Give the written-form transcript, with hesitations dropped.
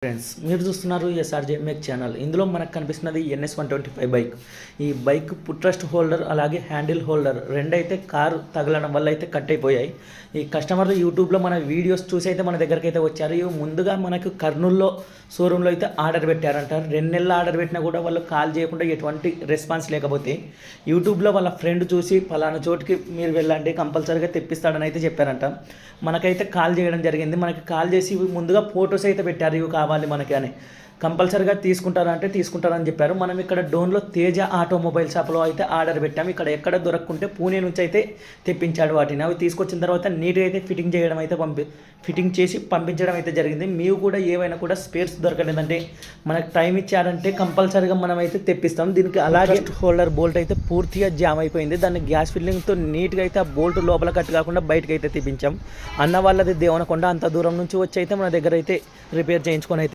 Friends, మీరు చూస్తున్నారు SRJ make channel. ఇందులో మనకు కనిపిస్తున్నది NS125 బైక్. ఈ బైక్ పుట్రస్ట్ హోల్డర్ అలాగే హ్యాండిల్ హోల్డర్ రెండైతే కారు తగలడం వల్ల అయితే కట్ అయిపోయాయి. ఈ కస్టమర్లు యూట్యూబ్లో మన వీడియోస్ చూసి అయితే మన దగ్గరికి అయితే వచ్చారు. ఇవి ముందుగా మనకు కర్నూల్లో షోరూంలో అయితే ఆర్డర్ పెట్టారంట. 2 నెలలు ఆర్డర్ పెట్టినా కూడా వాళ్ళు కాల్ చేయకుండా ఎటువంటి రెస్పాన్స్ లేకపోతే యూట్యూబ్లో వాళ్ళ ఫ్రెండ్ చూసి పలానా చోటుకి మీరు వెళ్ళండి కంపల్సరీగా తెప్పిస్తాడని అయితే చెప్పారంట. మనకైతే కాల్ చేయడం జరిగింది. మనకి కాల్ చేసి ముందుగా ఫొటోస్ అయితే పెట్టారు, ఇవి కావాలి మనకి అని. కంపల్సరీగా తీసుకుంటారని చెప్పారు. మనం ఇక్కడ డోన్లో తేజ ఆటోమొబైల్ షాప్లో అయితే ఆర్డర్ పెట్టాము. ఇక్కడ ఎక్కడ దొరకకుంటే పూణే నుంచి అయితే తెప్పించాడు వాటిని. అవి తీసుకొచ్చిన తర్వాత నీట్గా అయితే ఫిట్టింగ్ చేసి పంపించడం అయితే జరిగింది. మీరు కూడా ఏవైనా కూడా స్పేర్స్ దొరకలేదంటే మనకు టైం ఇచ్చారంటే కంపల్సరీగా మనం అయితే తెప్పిస్తాం. దీనికి అలాగే హోల్డర్ బోల్ట్ అయితే పూర్తిగా జామ్ అయిపోయింది. దాన్ని గ్యాస్ ఫిల్లింగ్తో నీట్గా అయితే ఆ బోల్ట్ లోపల కట్ కాకుండా బయటకు అయితే తెప్పించాం. అన్న వాళ్ళది దేవనకొండ, అంత దూరం నుంచి వచ్చి అయితే మన దగ్గర అయితే రిపేర్ చేయించుకొని అయితే